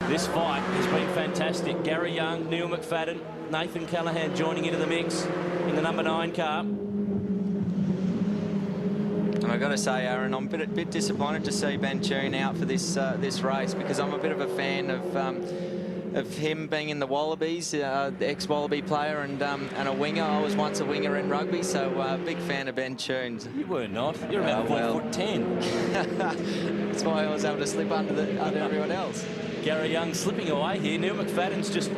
This fight has been fantastic. Gary Young, Neil McFadden, Nathan Callahan joining into the mix in the number 9 car. And I've got to say, Aaron, I'm a bit disappointed to see Ben Choon out for this this race, because I'm a bit of a fan of him being in the Wallabies, the ex-Wallaby player and a winger. I was once a winger in rugby, so big fan of Ben Choon. You were not. You're about 4'10". That's why I was able to slip under everyone else. Gary Young slipping away here. Neil McFadden's just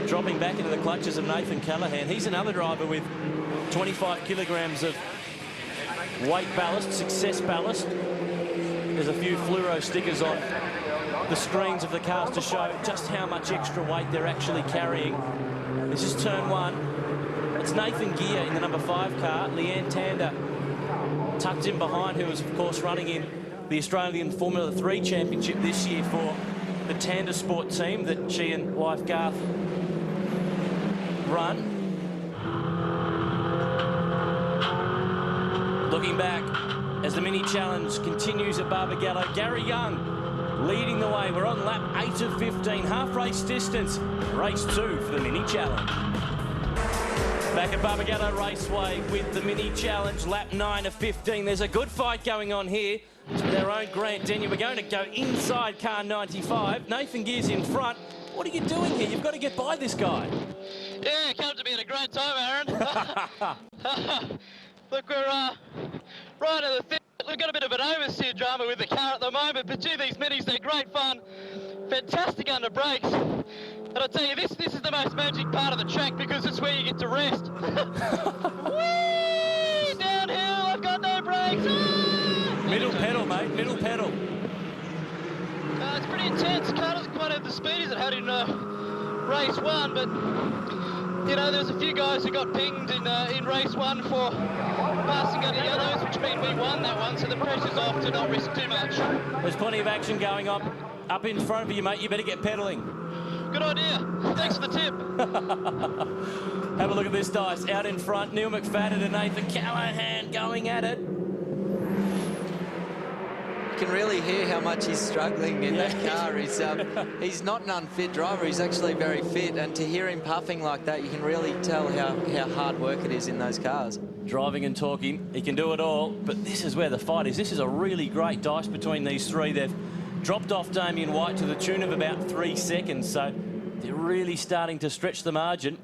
dropping back into the clutches of Nathan Callahan. He's another driver with 25 kilograms of weight ballast, success ballast. There's a few fluoro stickers on the screens of the cars to show just how much extra weight they're actually carrying. This is turn 1. It's Nathan Gear in the number 5 car. Leanne Tander tucked in behind, who was, of course, running in the Australian Formula 3 Championship this year for the Tander Sport team that she and wife Garth run. Looking back as the mini challenge continues at Barbagallo, Gary Young leading the way. We're on lap 8 of 15, half race distance, race 2 for the mini challenge. Back at Barbagallo Raceway with the mini challenge, lap 9 of 15. There's a good fight going on here. It's with our own Grant Denyer. We're going to go inside car 95. Nathan Gear's in front. What are you doing here? You've got to get by this guy. Yeah, come to me at a great time, Aaron. Look, we're right at the thing. We've got a bit of an oversteer drama with the car at the moment, but gee, these minis, they're great fun. Fantastic under brakes. And I'll tell you, this is the most magic part of the track, because it's where you get to rest. Whee! Downhill, I've got no brakes. Ah! Middle pedal, mate, middle pedal. It's pretty intense. The car doesn't quite have the speed as it had in race 1, but you know, there's a few guys who got pinged in race 1 for passing under yellows, which means we won that one, so the pressure's off to not risk too much. There's plenty of action going on up in front of you, mate. You better get pedaling. Good idea. Thanks for the tip. Have a look at this dice. Out in front, Neil McFadden and Nathan Callahan going at it. You can really hear how much he's struggling in that car. He's not an unfit driver. He's actually very fit, and to hear him puffing like that, you can really tell how hard work it is in those cars. Driving and talking, he can do it all, but this is where the fight is. This is a really great dice between these three. They've dropped off Damien White to the tune of about 3 seconds, so they're really starting to stretch the margin.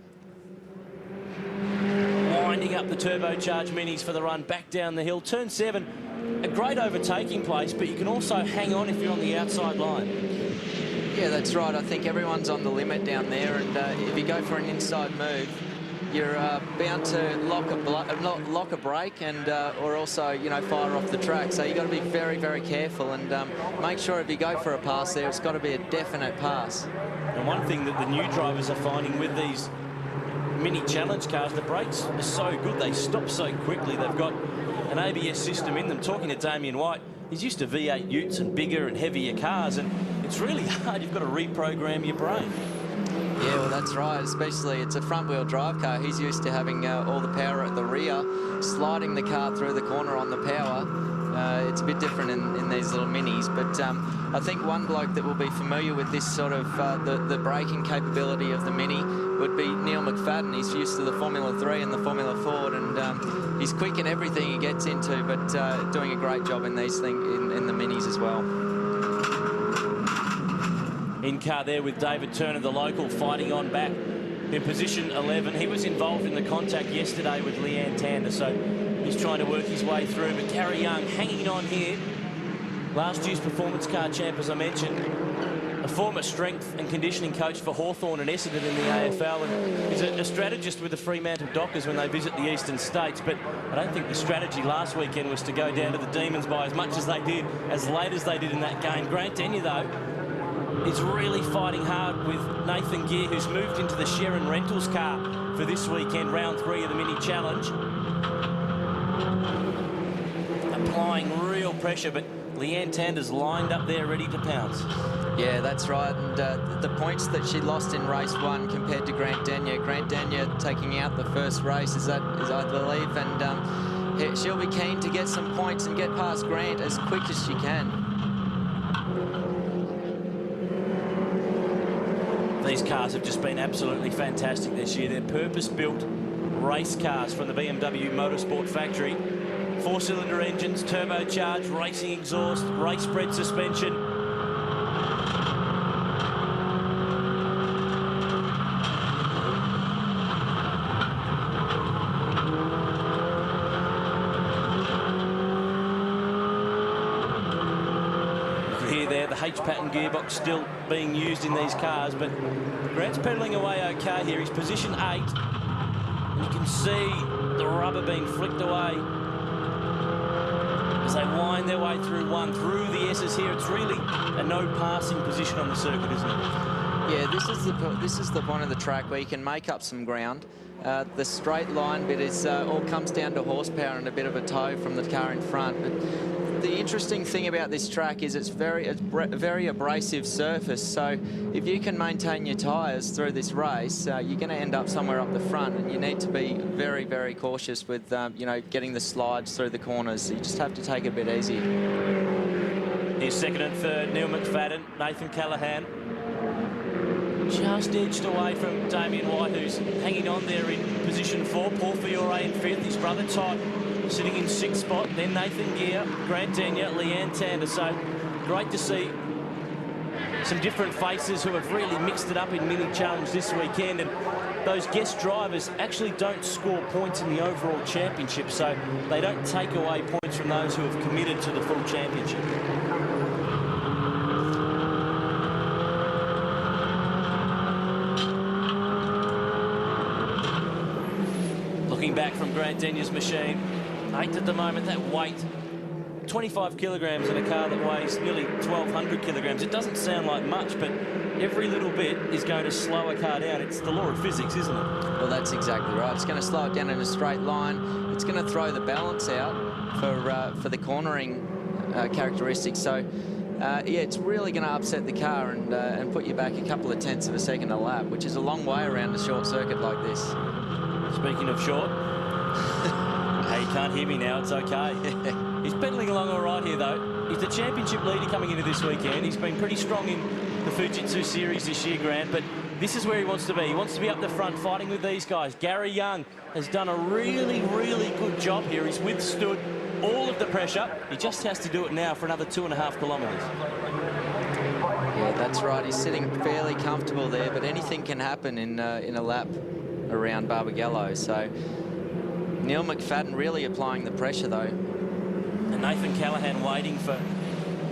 Winding up the turbocharged minis for the run back down the hill. Turn 7. A great overtaking place, but you can also hang on if you're on the outside line. Yeah, that's right. I think everyone's on the limit down there, and if you go for an inside move, you're bound to lock a brake and or also, you know, fire off the track. So you've got to be very, very careful and make sure if you go for a pass there, it's got to be a definite pass. And one thing that the new drivers are finding with these mini challenge cars, the brakes are so good, they stop so quickly. They've got an ABS system in them. Talking to Damien White, he's used to V8 utes and bigger and heavier cars, and it's really hard. You've got to reprogram your brain. Yeah, well, that's right. Especially it's a front-wheel drive car. He's used to having all the power at the rear, sliding the car through the corner on the power. It's a bit different in these little minis, but I think one bloke that will be familiar with this sort of the braking capability of the Mini would be Neil McFadden. He's used to the Formula 3 and the Formula Ford, and he's quick in everything he gets into, but doing a great job in these things in the Minis as well. In car there with David Turner, the local, fighting on back in position 11. He was involved in the contact yesterday with Leanne Tander, so he's trying to work his way through. But Gary Young hanging on here. Last year's performance car champ, as I mentioned, a former strength and conditioning coach for Hawthorn and Essendon in the AFL, and is a strategist with the Fremantle Dockers when they visit the eastern states. But I don't think the strategy last weekend was to go down to the Demons by as much as they did, as late as they did in that game. Grant Denyer, though, is really fighting hard with Nathan Gear, who's moved into the Sharon Rentals car for this weekend, round 3 of the mini challenge. Applying real pressure, but Leanne Tander's lined up there ready to pounce. Yeah, that's right. And the points that she lost in race 1 compared to Grant Denyer taking out the first race, is I believe, and she'll be keen to get some points and get past Grant as quick as she can. These cars have just been absolutely fantastic this year. They're purpose-built race cars from the BMW Motorsport factory. 4-cylinder engines, turbocharged, racing exhaust, race-bred suspension. There, the H-pattern gearbox still being used in these cars, but Grant's pedalling away okay here. He's position 8. And you can see the rubber being flicked away as they wind their way through the S's here. It's really a no passing position on the circuit, isn't it? Yeah, this is the point of the track where you can make up some ground. The straight line bit is all comes down to horsepower and a bit of a toe from the car in front. But the interesting thing about this track is it's very abrasive surface. So if you can maintain your tyres through this race, you're going to end up somewhere up the front, and you need to be very, very cautious with you know, getting the slides through the corners. So you just have to take it a bit easy. Here's second and third, Neil McFadden, Nathan Callahan. Just edged away from Damien White, who's hanging on there in position 4. Paul Fiore in 5th, his brother Todd sitting in 6th spot. Then Nathan Gear, Grant Denyer, Leanne Tander. So great to see some different faces who have really mixed it up in Mini Challenge this weekend. And those guest drivers actually don't score points in the overall championship, so they don't take away points from those who have committed to the full championship. Looking back from Grant Denyer's machine, 8th at the moment. That weight, 25 kilograms in a car that weighs nearly 1,200 kilograms. It doesn't sound like much, but every little bit is going to slow a car down. It's the law of physics, isn't it? Well, that's exactly right. It's going to slow it down in a straight line. It's going to throw the balance out for the cornering characteristics. So, yeah, it's really going to upset the car and put you back a couple of tenths of a second a lap, which is a long way around a short circuit like this. Speaking of short, hey, you can't hear me now, it's okay. He's pedaling along all right here, though. He's the championship leader coming into this weekend. He's been pretty strong in the Fujitsu Series this year, Grant, but this is where he wants to be. He wants to be up the front fighting with these guys. Gary Young has done a really, really good job here. He's withstood all of the pressure. He just has to do it now for another 2.5 kilometres. Yeah, that's right. He's sitting fairly comfortable there, but anything can happen in a lap around Barbagallo. So Neil McFadden really applying the pressure, though. And Nathan Callahan waiting for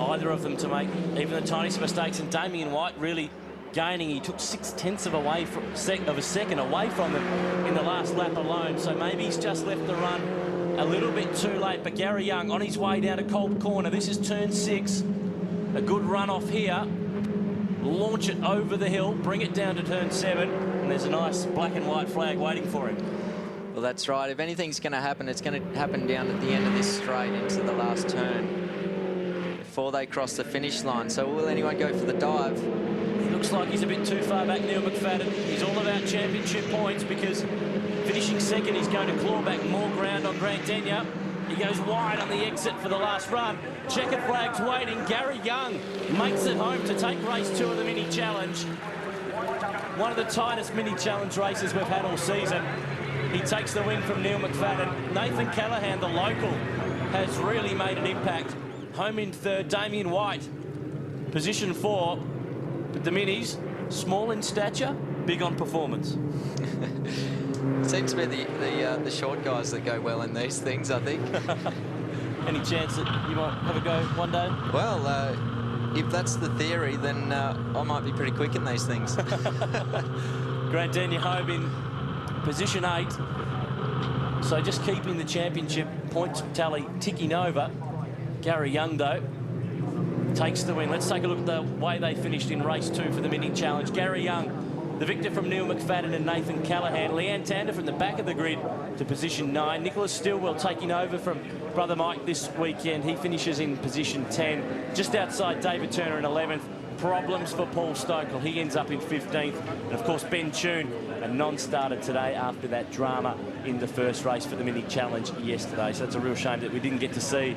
either of them to make even the tiniest mistakes. And Damien White really gaining. He took 0.6 of a second away from them in the last lap alone. So maybe he's just left the run a little bit too late. But Gary Young on his way down to Colt Corner. This is turn 6. A good run off here. Launch it over the hill, bring it down to turn 7, and there's a nice black and white flag waiting for him. Well, that's right. If anything's going to happen, it's going to happen down at the end of this straight into the last turn before they cross the finish line. So will anyone go for the dive? He looks like he's a bit too far back, Neil McFadden. He's all about championship points because finishing second, he's going to claw back more ground on Grant Denyer. He goes wide on the exit for the last run. Checkered flags waiting. Gary Young makes it home to take race 2 of the Mini Challenge. One of the tightest Mini Challenge races we've had all season. He takes the win from Neil McFadden. Nathan Callahan, the local, has really made an impact. Home in 3rd, Damien White, position 4. But the Minis, small in stature, big on performance. Seems to be the short guys that go well in these things, I think. Any chance that you might have a go one day? Well, if that's the theory, then I might be pretty quick in these things. Grant Denyer home in position 8. So just keeping the championship points tally ticking over. Gary Young, though, takes the win. Let's take a look at the way they finished in race 2 for the Mini Challenge. Gary Young, the victor from Neil McFadden and Nathan Callahan. Leanne Tander from the back of the grid to position 9. Nicholas Stillwell taking over from brother Mike this weekend. He finishes in position 10. Just outside David Turner in 11th. Problems for Paul Stokell. He ends up in 15th. And, of course, Ben Tune, a non-starter today after that drama in the first race for the Mini Challenge yesterday. So it's a real shame that we didn't get to see